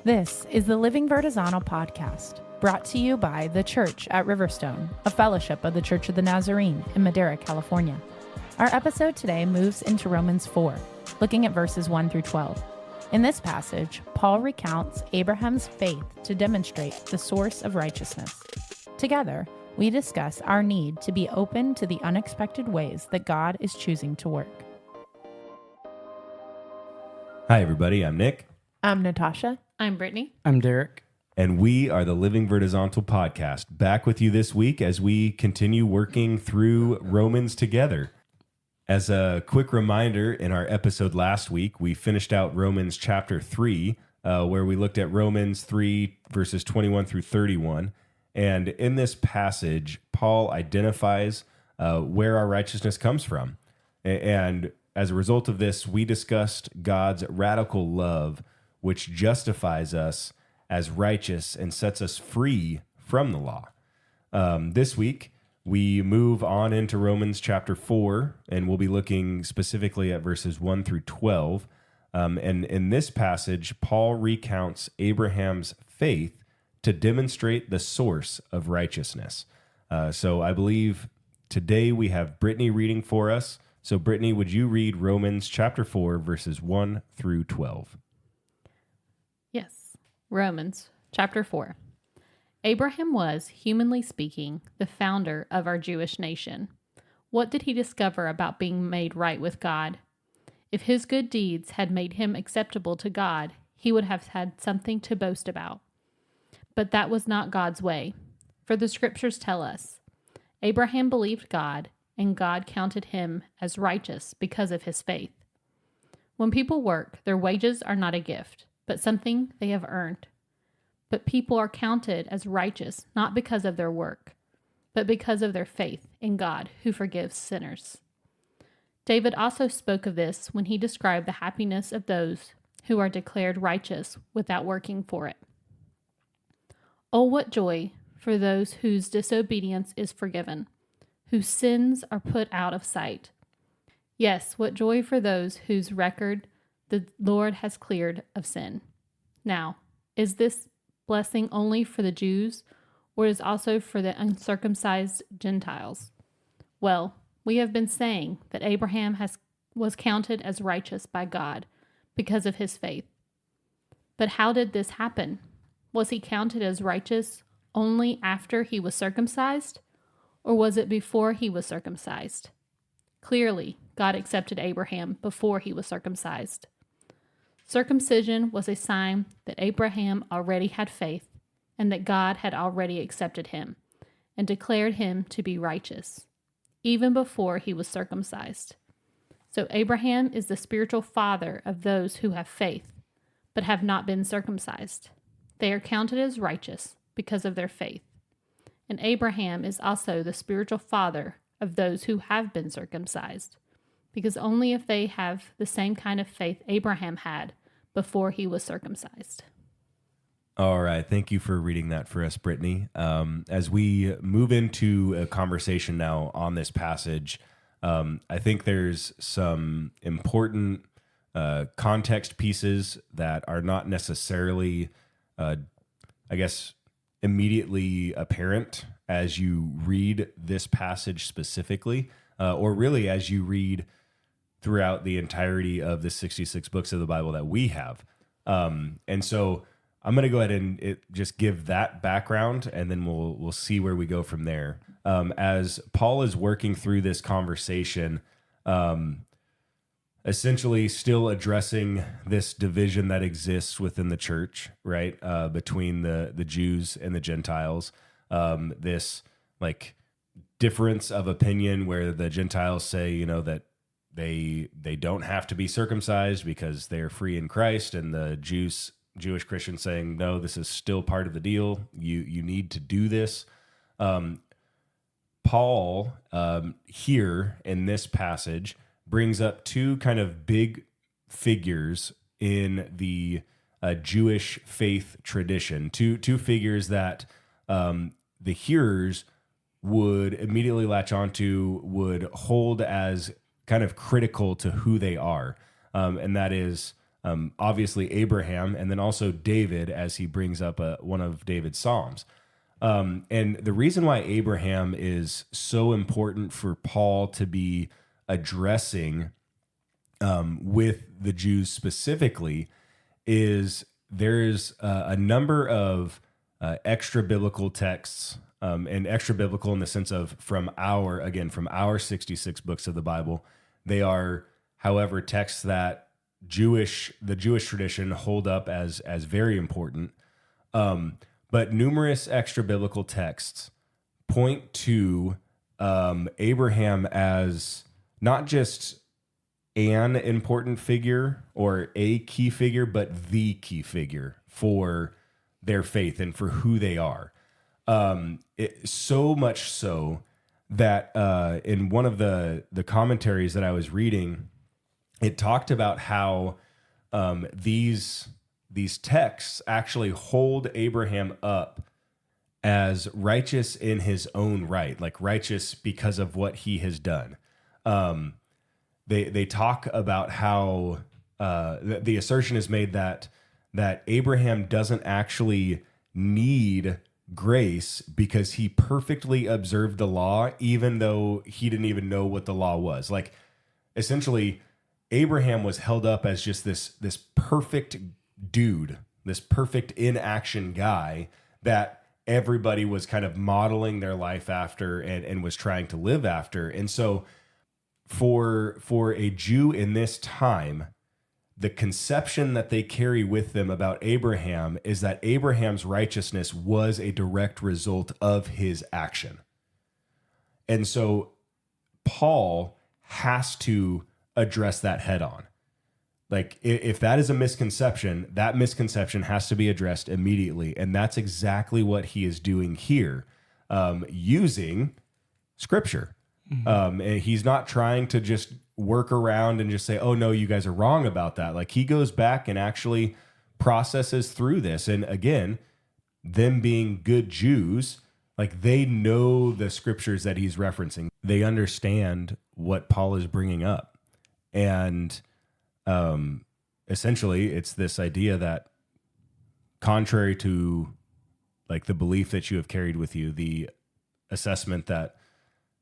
This is the Living Vertizontal podcast, brought to you by The Church at Riverstone, a fellowship of the Church of the Nazarene in Madera, California. Our episode today moves into Romans 4, looking at verses 1 through 12. In this passage, Paul recounts Abraham's faith to demonstrate the source of righteousness. Together, we discuss our need to be open to the unexpected ways that God is choosing to work. Hi, everybody. I'm Nick. I'm Natasha. I'm Brittany. I'm Derek. And we are the Living Vertizontal podcast, back with you this week as we continue working through Romans together. As a quick reminder, in our episode last week, we finished out Romans chapter 3, where we looked at Romans 3, verses 21 through 31. And in this passage, Paul identifies where our righteousness comes from. And as a result of this, we discussed God's radical love, which justifies us as righteous and sets us free from the law. This week, we move on into Romans chapter 4, and we'll be looking specifically at verses 1 through 12. And in this passage, Paul recounts Abraham's faith to demonstrate the source of righteousness. So I believe today we have Brittany reading for us. So Brittany, would you read Romans chapter 4, verses 1 through 12? Yes. Romans chapter 4. Abraham was, humanly speaking, the founder of our Jewish nation. What did he discover about being made right with God? If his good deeds had made him acceptable to God, he would have had something to boast about. But that was not God's way. For the scriptures tell us, Abraham believed God, and God counted him as righteous because of his faith. When people work, their wages are not a gift, but something they have earned. But people are counted as righteous not because of their work, but because of their faith in God who forgives sinners. David also spoke of this when he described the happiness of those who are declared righteous without working for it. Oh, what joy for those whose disobedience is forgiven, whose sins are put out of sight. Yes, what joy for those whose record the Lord has cleared of sin. Now, is this blessing only for the Jews, or is also for the uncircumcised Gentiles? Well, we have been saying that Abraham was counted as righteous by God because of his faith. But how did this happen? Was he counted as righteous only after he was circumcised, or was it before he was circumcised? Clearly, God accepted Abraham before he was circumcised. Circumcision was a sign that Abraham already had faith and that God had already accepted him and declared him to be righteous, even before he was circumcised. So Abraham is the spiritual father of those who have faith, but have not been circumcised. They are counted as righteous because of their faith. And Abraham is also the spiritual father of those who have been circumcised, because only if they have the same kind of faith Abraham had before he was circumcised. All right. Thank you for reading that for us, Brittany. As we move into a conversation now on this passage, I think there's some important context pieces that are not necessarily, immediately apparent as you read this passage specifically, or really as you read throughout the entirety of the 66 books of the Bible that we have. And so I'm going to go ahead and just give that background, and then we'll see where we go from there. As Paul is working through this conversation, essentially still addressing this division that exists within the church, right? Between the Jews and the Gentiles, this like difference of opinion where the Gentiles say, that they don't have to be circumcised because they're free in Christ, and the Jewish Christians saying, no, this is still part of the deal. You need to do this. Paul here in this passage brings up two kind of big figures in the Jewish faith tradition, two figures that the hearers would immediately latch onto, would hold as kind of critical to who they are. And that is obviously Abraham, and then also David as he brings up one of David's Psalms. And the reason why Abraham is so important for Paul to be addressing with the Jews specifically is there's a number of extra biblical texts, and extra biblical in the sense of from our 66 books of the Bible. They are, however, texts that the Jewish tradition hold up as very important. But numerous extra biblical texts point to Abraham as not just an important figure or a key figure, but the key figure for their faith and for who they are. So much so that in one of the commentaries that I was reading, it talked about how these texts actually hold Abraham up as righteous in his own right, like righteous because of what he has done. They talk about how the assertion is made that Abraham doesn't actually need grace because he perfectly observed the law, even though he didn't even know what the law was. Like, essentially, Abraham was held up as just this perfect dude, this perfect in action guy that everybody was kind of modeling their life after and was trying to live after. And so for a Jew in this time, the conception that they carry with them about Abraham is that Abraham's righteousness was a direct result of his action. And so Paul has to address that head on. Like, if that is a misconception, that misconception has to be addressed immediately. And that's exactly what he is doing here, using scripture. And he's not trying to just work around and just say, oh, no, you guys are wrong about that. Like, he goes back and actually processes through this. And again, them being good Jews, like, they know the scriptures that he's referencing. They understand what Paul is bringing up. And essentially, it's this idea that contrary to like the belief that you have carried with you, the assessment that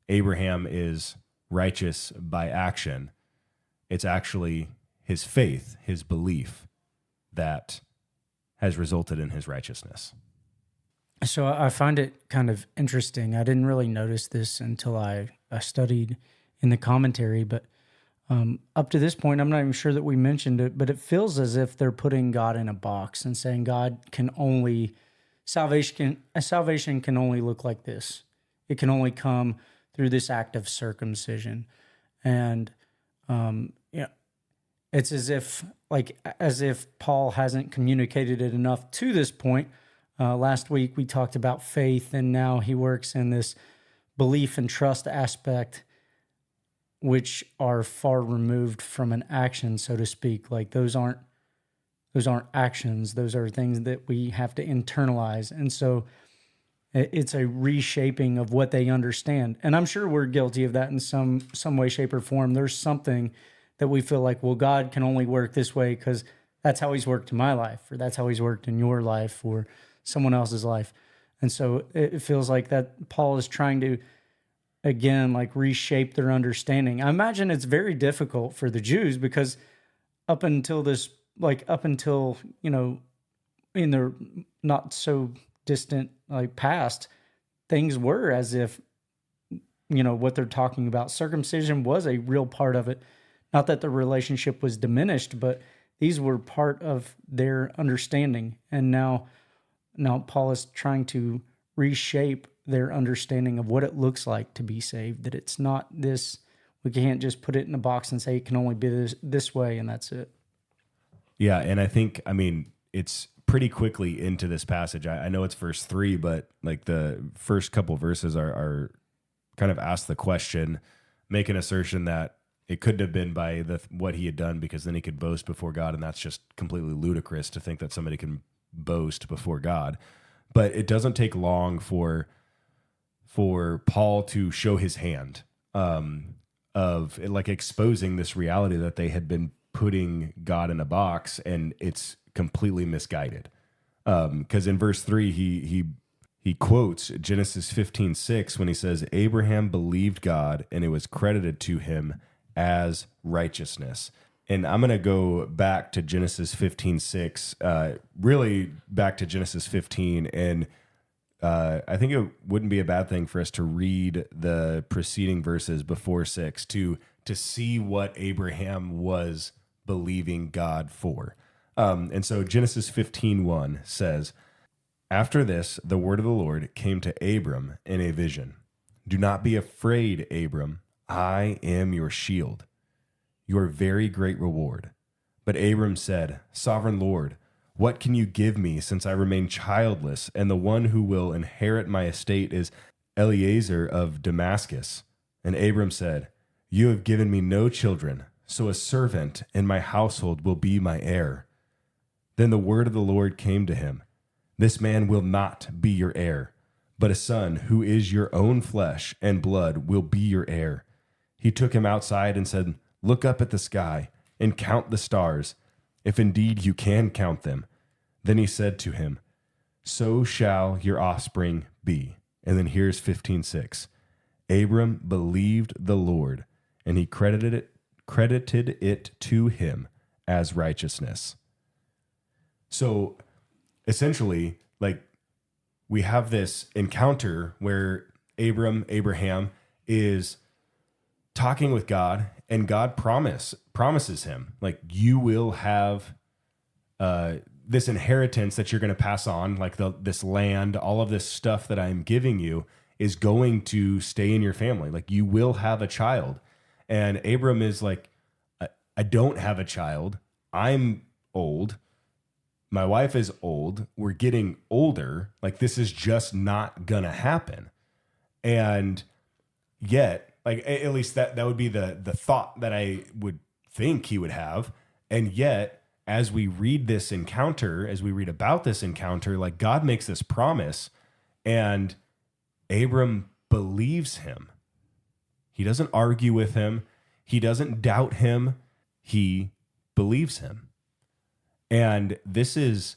Abraham is righteous by action, it's actually his faith, his belief that has resulted in his righteousness. So I find it kind of interesting. I didn't really notice this until I studied in the commentary, but up to this point, I'm not even sure that we mentioned it, but it feels as if they're putting God in a box and saying salvation can only look like this. It can only come through this act of circumcision. And it's as if Paul hasn't communicated it enough to this point. Last week we talked about faith, and now he works in this belief and trust aspect, which are far removed from an action, so to speak. Like, those aren't actions. Those are things that we have to internalize. And so it's a reshaping of what they understand. And I'm sure we're guilty of that in some way, shape, or form. There's something that we feel like, well, God can only work this way because that's how he's worked in my life, or that's how he's worked in your life or someone else's life. And so it feels like that Paul is trying to, again, like, reshape their understanding. I imagine it's very difficult for the Jews because up until, in their not so distant past, things were as if, what they're talking about. Circumcision was a real part of it. Not that the relationship was diminished, but these were part of their understanding. And now Paul is trying to reshape their understanding of what it looks like to be saved, that it's not this, we can't just put it in a box and say it can only be this way and that's it. Yeah, and I think, it's pretty quickly into this passage. I know it's verse 3, but like the first couple verses are kind of ask the question, make an assertion that it couldn't have been by what he had done, because then he could boast before God, and that's just completely ludicrous to think that somebody can boast before God. But it doesn't take long for Paul to show his hand of like exposing this reality that they had been putting God in a box, and it's completely misguided. Because in verse 3, he quotes Genesis 15:6 when he says, Abraham believed God, and it was credited to him as righteousness. And I'm going to go back to Genesis 15:6, really back to Genesis 15. And I think it wouldn't be a bad thing for us to read the preceding verses before 6 to see what Abraham was believing God for. And so Genesis 15:1 says, after this, the word of the Lord came to Abram in a vision. Do not be afraid, Abram. I am your shield, your very great reward. But Abram said, Sovereign Lord, what can you give me since I remain childless, and the one who will inherit my estate is Eliezer of Damascus? And Abram said, You have given me no children, so a servant in my household will be my heir. Then the word of the Lord came to him. This man will not be your heir, but a son who is your own flesh and blood will be your heir. He took him outside and said, Look up at the sky and count the stars, if indeed you can count them. Then he said to him, So shall your offspring be. And then here's 15:6. Abram believed the Lord, and he credited it to him as righteousness. So essentially, like, we have this encounter where Abraham is talking with God, and God promises him, like, you will have this inheritance that you're going to pass on, like this land, all of this stuff that I'm giving you is going to stay in your family. Like, you will have a child. And Abram is like, I don't have a child. I'm old. My wife is old. We're getting older. Like, this is just not going to happen. And yet, like, at least that would be the thought that I would think he would have. And yet, as we read this encounter, as we read about this encounter, like, God makes this promise, and Abram believes him. He doesn't argue with him. He doesn't doubt him. He believes him. And this is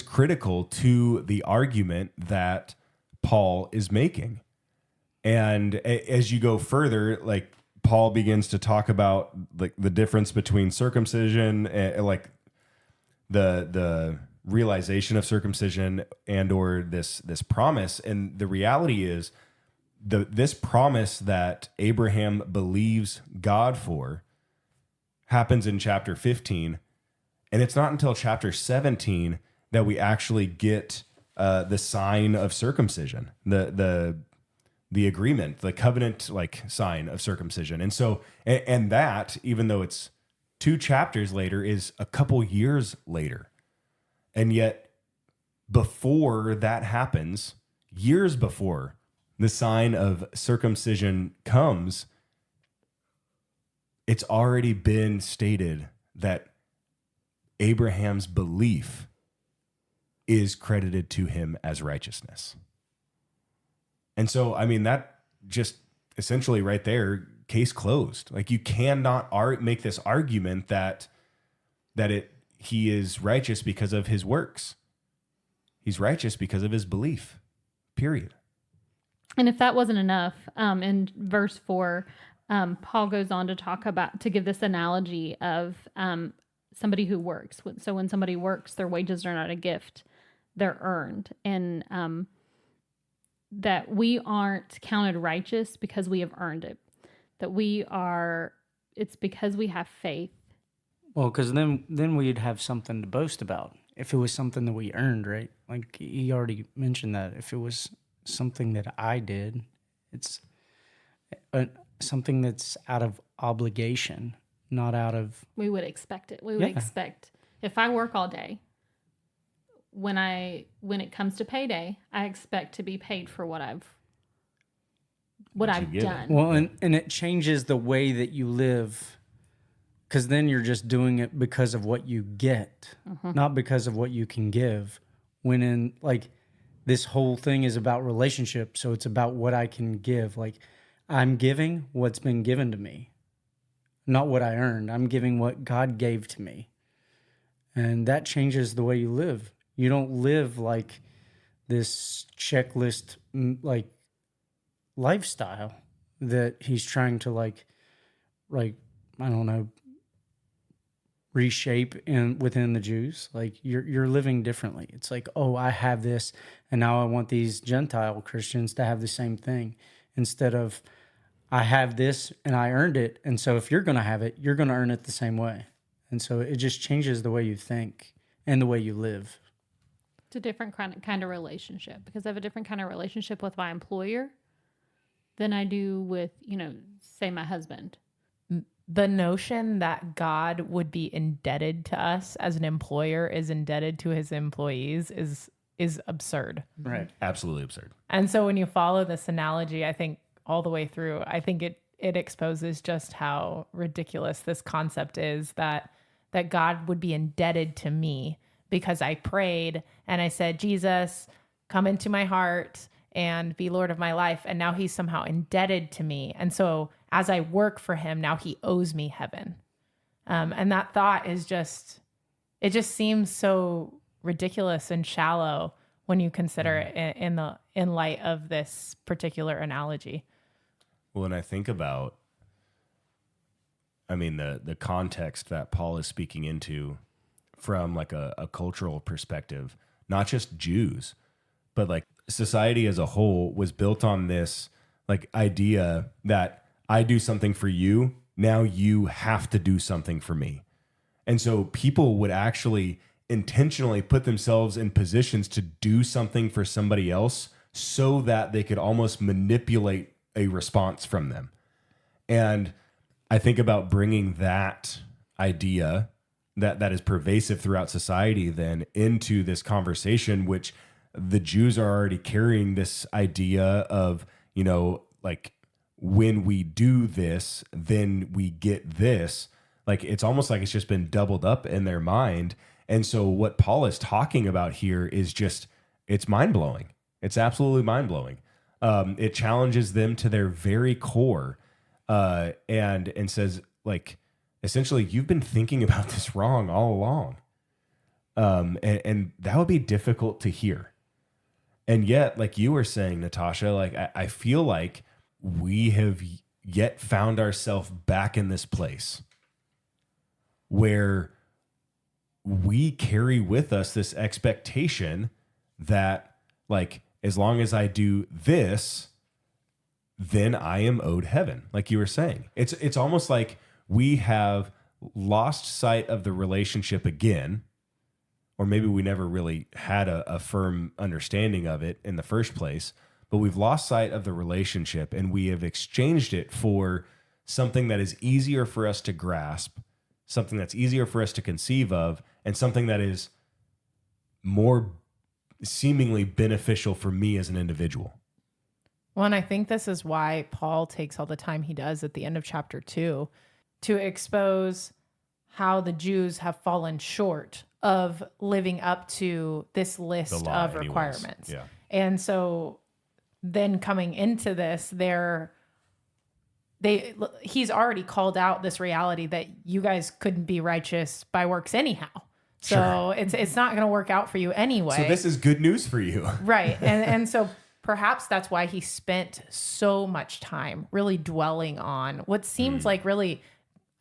critical to the argument that Paul is making. And as you go further, like, Paul begins to talk about, like, the difference between circumcision and, like, the realization of circumcision and or this promise. And the reality is this promise that Abraham believes God for happens in chapter 15. And it's not until chapter 17 that we actually get the sign of circumcision, the agreement, the covenant, like, sign of circumcision. And so, and that, even though it's 2 chapters later, is a couple years later. And yet, before that happens, years before the sign of circumcision comes, it's already been stated that Abraham's belief is credited to him as righteousness. And so, I mean, that just essentially right there, case closed. Like, you cannot make this argument that he is righteous because of his works. He's righteous because of his belief, period. And if that wasn't enough, in verse 4, Paul goes on to give this analogy of somebody who works. So when somebody works, their wages are not a gift, they're earned. And that we aren't counted righteous because we have earned it. It's because we have faith. Well, because then we'd have something to boast about if it was something that we earned, right? Like, he already mentioned that if it was something that I did, it's something that's out of obligation, not out of... We would expect it. We would expect, if I work all day, when it comes to payday, I expect to be paid for what I've done. Well, and it changes the way that you live, because then you're just doing it because of what you get, not because of what you can give. When in, like, this whole thing is about relationship, so it's about what I can give. Like, I'm giving what's been given to me. not what I earned. I'm giving what God gave to me. And that changes the way you live. You don't live like this checklist like lifestyle that he's trying to like I don't know, reshape within the Jews. Like you're living differently. It's like, oh, I have this, and now I want these Gentile Christians to have the same thing, instead of I have this and I earned it, and so if you're going to have it, you're going to earn it the same way. And so it just changes the way you think and the way you live. It's a different kind of relationship, because I have a different kind of relationship with my employer than I do with, say my husband. The notion that God would be indebted to us as an employer is indebted to his employees is absurd. Right. Absolutely absurd. And so when you follow this analogy, I think all the way through, I think it exposes just how ridiculous this concept is, that God would be indebted to me because I prayed and I said, Jesus, come into my heart and be Lord of my life. And now he's somehow indebted to me. And so as I work for him, now he owes me heaven. And that thought is it just seems so ridiculous and shallow when you consider it in light of this particular analogy. Well, and I think about, the context that Paul is speaking into from like a cultural perspective, not just Jews, but like society as a whole was built on this like idea that I do something for you, now you have to do something for me. And so people would actually intentionally put themselves in positions to do something for somebody else so that they could almost manipulate a response from them. And I think about bringing that idea that is pervasive throughout society then into this conversation, which the Jews are already carrying this idea of, like when we do this, then we get this. Like it's almost like it's just been doubled up in their mind. And so what Paul is talking about here is just, it's mind-blowing. It's absolutely mind-blowing. It challenges them to their very core, and says, like, essentially, you've been thinking about this wrong all along. And that would be difficult to hear. And yet, like you were saying, Natasha, like I feel like we have yet found ourselves back in this place where we carry with us this expectation that, like, as long as I do this, then I am owed heaven. Like you were saying, it's almost like we have lost sight of the relationship again, or maybe we never really had a firm understanding of it in the first place, but we've lost sight of the relationship and we have exchanged it for something that is easier for us to grasp, something that's easier for us to conceive of, and something that is more seemingly beneficial for me as an individual. Well, and I think this is why Paul takes all the time he does at the end of chapter 2 to expose how the Jews have fallen short of living up to this list of requirements. Yeah. And so then coming into this, he's already called out this reality that you guys couldn't be righteous by works anyhow. So sure. It's not going to work out for you anyway. So this is good news for you. Right. And so perhaps that's why he spent so much time really dwelling on what seems like really,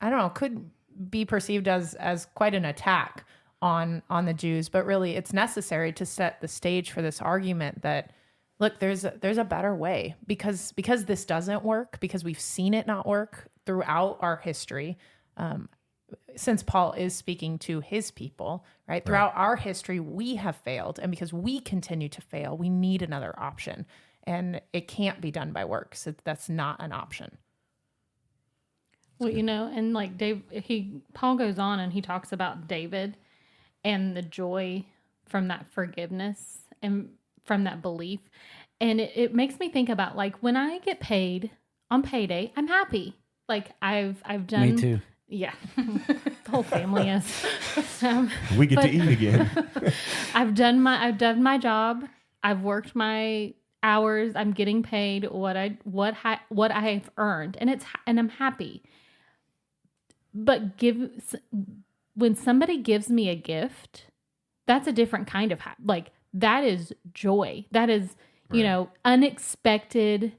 I don't know, could be perceived as quite an attack on the Jews, but really it's necessary to set the stage for this argument that, look, there's a better way because this doesn't work, because we've seen it not work throughout our history. Since Paul is speaking to his people, right? Throughout our history, we have failed. And because we continue to fail, we need another option. And it can't be done by works. That's not an option. Well, and like Paul goes on and he talks about David and the joy from that forgiveness and from that belief. And it makes me think about, like, when I get paid on payday, I'm happy. Like I've done. Me too. Yeah, the whole family is. We get to eat again. I've done my job. I've worked my hours. I'm getting paid what I've earned, and I'm happy. But when somebody gives me a gift, that's a different kind of like, that is joy. That is, you know, unexpected,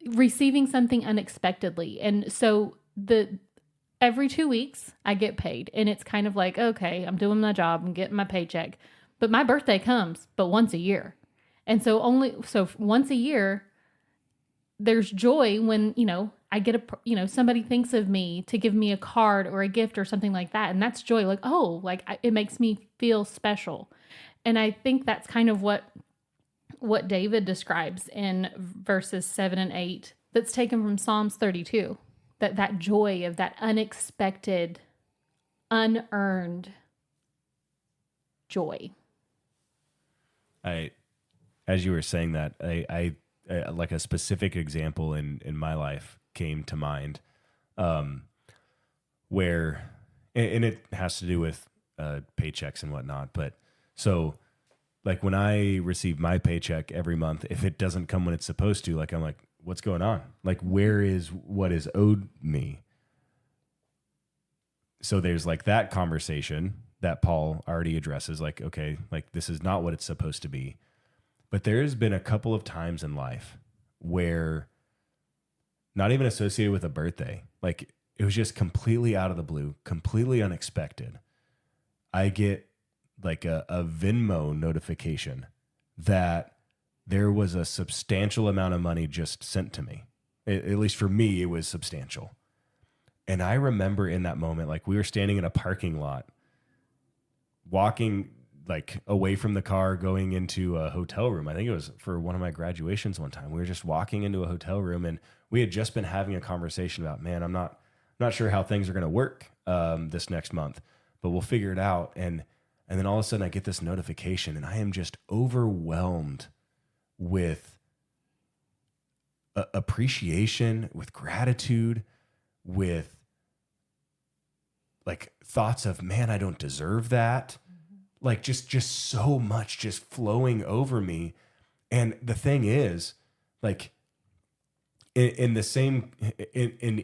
receiving something unexpectedly. And so every 2 weeks I get paid, and it's kind of like, okay, I'm doing my job, I'm getting my paycheck, but my birthday comes but once a year. And so once a year, there's joy when, you know, I get somebody thinks of me to give me a card or a gift or something like that. And that's joy. Like, oh, like it makes me feel special. And I think that's kind of what David describes in verses 7 and 8. That's taken from Psalms 32. That joy of that unexpected, unearned joy. As you were saying that, I like a specific example in my life came to mind, where, and it has to do with paychecks and whatnot. But so, like when I receive my paycheck every month, if it doesn't come when it's supposed to, like I'm like, what's going on? Like, where is what is owed me? So there's like that conversation that Paul already addresses, like, okay, like this is not what it's supposed to be. But there's been a couple of times in life where, not even associated with a birthday, like it was just completely out of the blue, completely unexpected. I get like a Venmo notification that there was a substantial amount of money just sent to me. At least for me, it was substantial. And I remember in that moment, like we were standing in a parking lot, walking like away from the car, going into a hotel room. I think it was for one of my graduations one time. We were just walking into a hotel room, and we had just been having a conversation about, man, I'm not sure how things are going to work this next month, but we'll figure it out. And then all of a sudden I get this notification, and I am just overwhelmed with appreciation, with gratitude, with like thoughts of, man, I don't deserve that. Like just so much just flowing over me. And the thing is, like in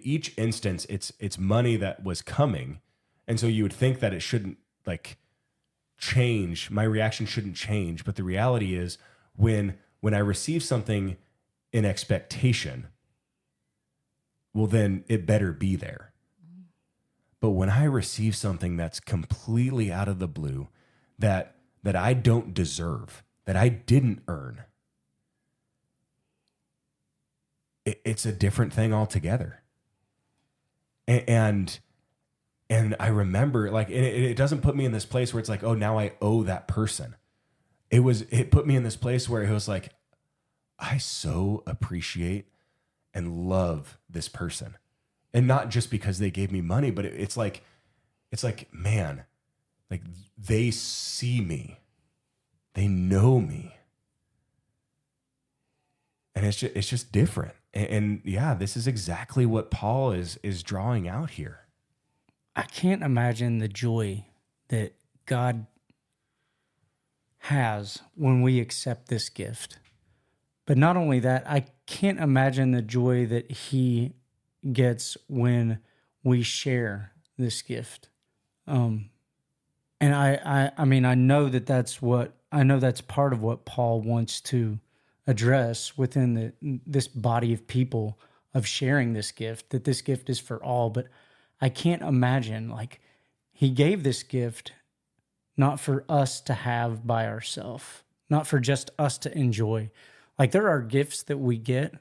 each instance, it's money that was coming. And so you would think that it shouldn't like change. My reaction shouldn't change. But the reality is when I receive something in expectation, well, then it better be there. But when I receive something that's completely out of the blue, that I don't deserve, that I didn't earn, it's a different thing altogether. And I remember, like, it doesn't put me in this place where it's like, oh, now I owe that person. It put me in this place where it was like, I so appreciate and love this person. And not just because they gave me money, but it's like, man, like they see me, they know me. And it's just different. And yeah, this is exactly what Paul is drawing out here. I can't imagine the joy that God has when we accept this gift. But not only that, I can't imagine the joy that he gets when we share this gift. And I mean, I know that's part of what Paul wants to address within this body of people of sharing this gift, that this gift is for all. But I can't imagine, like, he gave this gift not for us to have by ourselves, not for just us to enjoy. Like, there are gifts that we get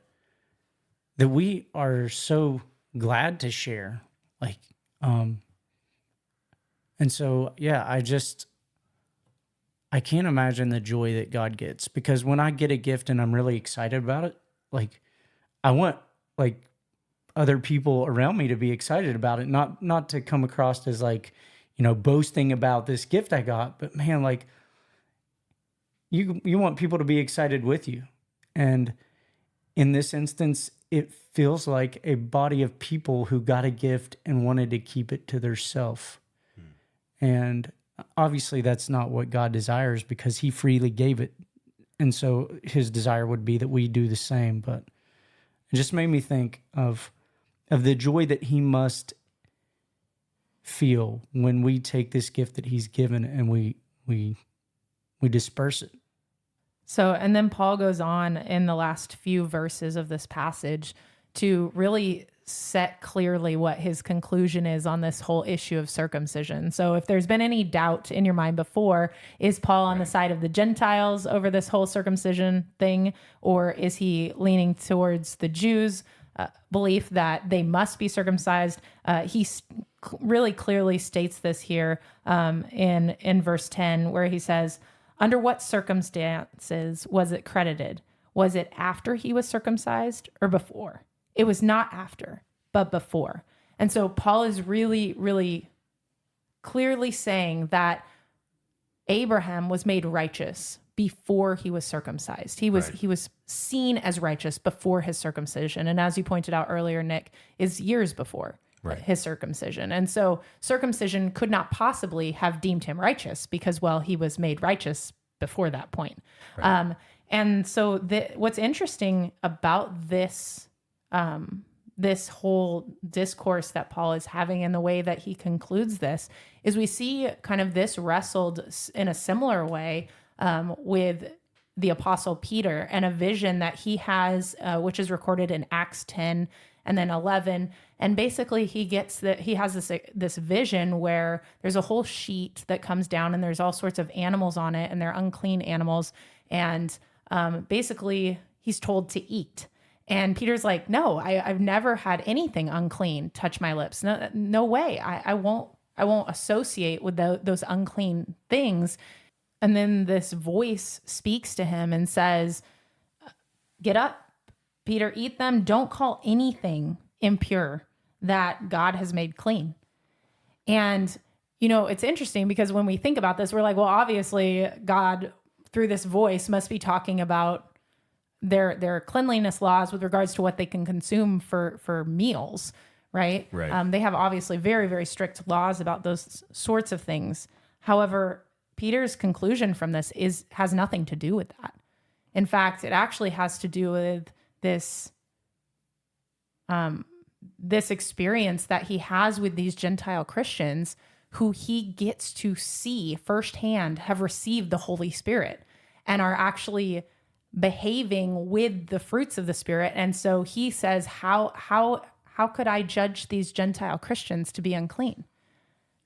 that we are so glad to share. Like, and so, yeah, I can't imagine the joy that God gets, because when I get a gift and I'm really excited about it, like I want like other people around me to be excited about it, not to come across as like, you know, boasting about this gift I got, but man, like you want people to be excited with you. And in this instance, it feels like a body of people who got a gift and wanted to keep it to themselves. And obviously that's not what God desires, because he freely gave it. And so his desire would be that we do the same. But it just made me think of the joy that he must feel when we take this gift that he's given and we disperse it. So, and then Paul goes on in the last few verses of this passage to really set clearly what his conclusion is on this whole issue of circumcision. So if there's been any doubt in your mind before, is Paul on the side of the Gentiles over this whole circumcision thing, or is he leaning towards the Jews' belief that they must be circumcised? He really clearly states this here in verse 10, where he says, under what circumstances was it credited? Was it after he was circumcised or before? It was not after, but before. And so Paul is really, really clearly saying that Abraham was made righteous before he was circumcised. He was seen as righteous before his circumcision. And as you pointed out earlier, Nick, is years before his circumcision. And so circumcision could not possibly have deemed him righteous because, well, he was made righteous before that point. Right. And so what's interesting about this whole discourse that Paul is having and the way that he concludes this is we see kind of this wrestled in a similar way with the Apostle Peter and a vision that he has, which is recorded in Acts 10 and then 11. And basically he has this vision where there's a whole sheet that comes down and there's all sorts of animals on it and they're unclean animals. And basically he's told to eat. And Peter's like, no, I've never had anything unclean touch my lips. No way. I won't associate with those unclean things. And then this voice speaks to him and says, get up, Peter, eat them. Don't call anything impure that God has made clean. And, it's interesting because when we think about this, we're like, well, obviously God through this voice must be talking about their cleanliness laws with regards to what they can consume for meals, right? Right. They have obviously very, very strict laws about those sorts of things. However, Peter's conclusion from this has nothing to do with that. In fact, it actually has to do with this experience that he has with these Gentile Christians who he gets to see firsthand have received the Holy Spirit and are actually behaving with the fruits of the Spirit. And so he says, how could I judge these Gentile Christians to be unclean?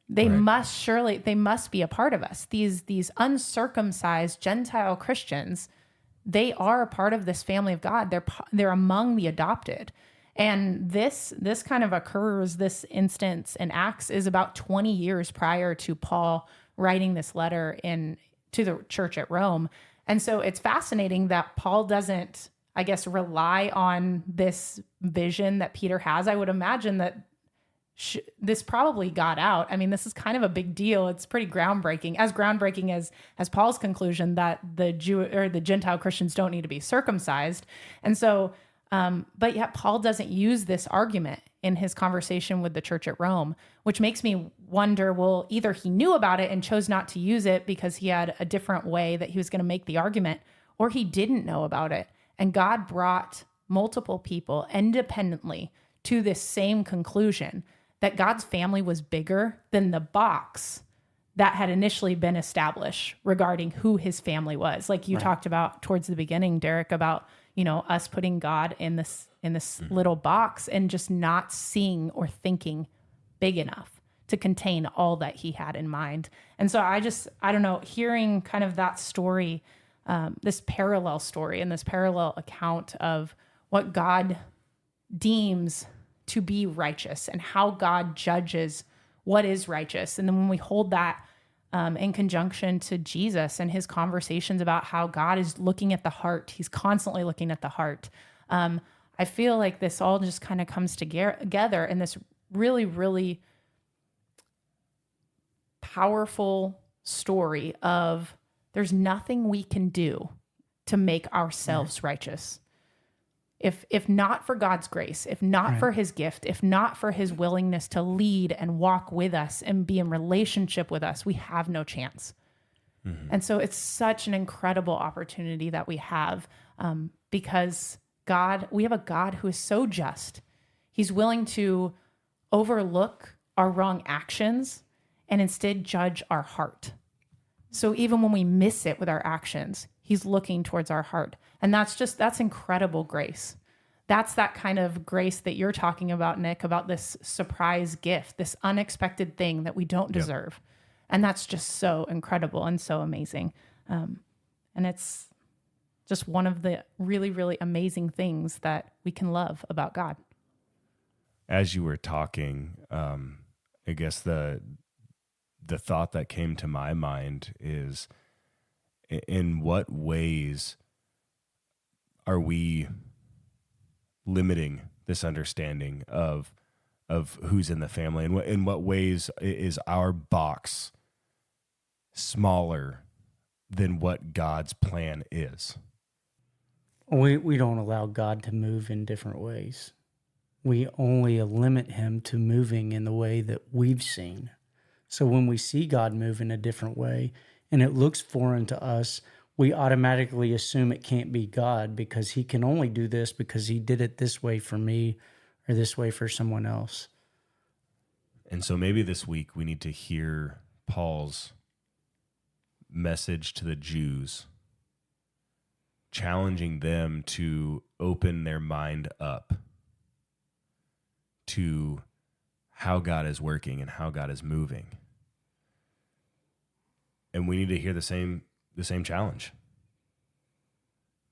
They must be a part of us. These uncircumcised Gentile Christians, they are a part of this family of God. They're among the adopted. And this kind of occurs, this instance in Acts is about 20 years prior to Paul writing this letter to the church at Rome. And so it's fascinating that Paul doesn't, I guess, rely on this vision that Peter has. I would imagine that this probably got out. I mean, this is kind of a big deal. It's pretty groundbreaking, as Paul's conclusion that the Gentile Christians don't need to be circumcised. And so, but yet Paul doesn't use this argument in his conversation with the church at Rome, which makes me wonder, well, either he knew about it and chose not to use it because he had a different way that he was going to make the argument, or he didn't know about it. And God brought multiple people independently to this same conclusion that God's family was bigger than the box that had initially been established regarding who his family was. Like you talked about towards the beginning, Derek, about, us putting God in this little box and just not seeing or thinking big enough to contain all that he had in mind. And so I don't know, hearing kind of that story, this parallel story and this parallel account of what God deems to be righteous and how God judges what is righteous. And then when we hold that in conjunction to Jesus and his conversations about how God is looking at the heart, he's constantly looking at the heart. I feel like this all just kind of comes together in this really, really powerful story of there's nothing we can do to make ourselves righteous. If not for God's grace, if not for his gift, if not for his willingness to lead and walk with us and be in relationship with us, we have no chance. Mm-hmm. And so it's such an incredible opportunity that we have because we have a God who is so just. He's willing to overlook our wrong actions and instead judge our heart. So even when we miss it with our actions, he's looking towards our heart. And that's incredible grace. That's that kind of grace that you're talking about, Nick, about this surprise gift, this unexpected thing that we don't deserve. And that's just so incredible and so amazing. And it's just one of the really, really amazing things that we can love about God. As you were talking, I guess the thought that came to my mind is, in what ways are we limiting this understanding of who's in the family, and in what ways is our box smaller than what God's plan is? We don't allow God to move in different ways. We only limit him to moving in the way that we've seen. So when we see God move in a different way and it looks foreign to us, we automatically assume it can't be God because he can only do this because he did it this way for me or this way for someone else. And so maybe this week we need to hear Paul's message to the Jews, challenging them to open their mind up to how God is working and how God is moving. And we need to hear the same challenge.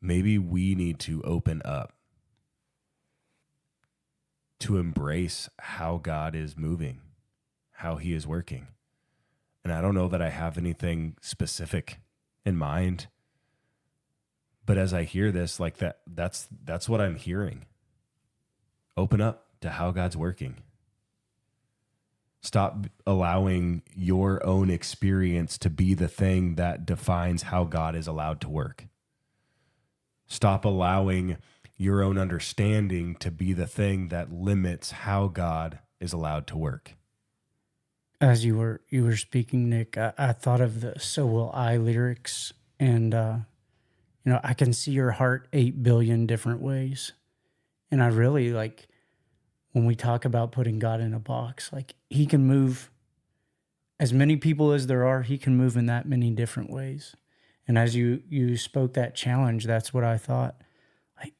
Maybe we need to open up to embrace how God is moving, how he is working. And I don't know that I have anything specific in mind, but as I hear this, like that's what I'm hearing. Open up to how God's working. Stop allowing your own experience to be the thing that defines how God is allowed to work. Stop allowing your own understanding to be the thing that limits how God is allowed to work. As you were speaking, Nick, I thought of the "So Will I" lyrics, and I can see your heart 8 billion different ways, and I really like when we talk about putting God in a box. Like, he can move as many people as there are. He can move in that many different ways. And as you spoke that challenge, that's what I thought. Like,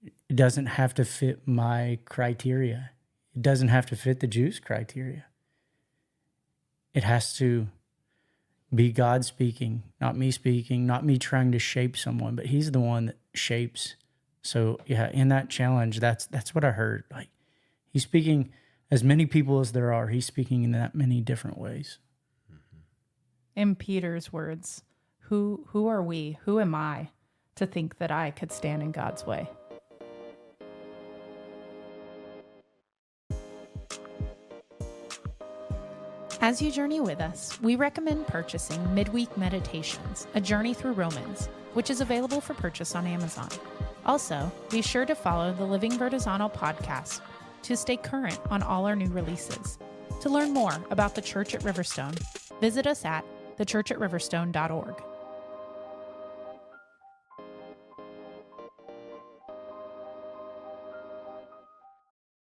it doesn't have to fit my criteria. It doesn't have to fit the Jews' criteria. It has to be God speaking, not me trying to shape someone, but he's the one that shapes. So yeah, in that challenge, that's what I heard. Like, he's speaking as many people as there are. He's speaking in that many different ways. In Peter's words, who are we? Who am I to think that I could stand in God's way? As you journey with us, we recommend purchasing Midweek Meditations, A Journey Through Romans, which is available for purchase on Amazon. Also, be sure to follow the Living Vertizontal podcast to stay current on all our new releases. To learn more about the Church at Riverstone, visit us at thechurchatriverstone.org.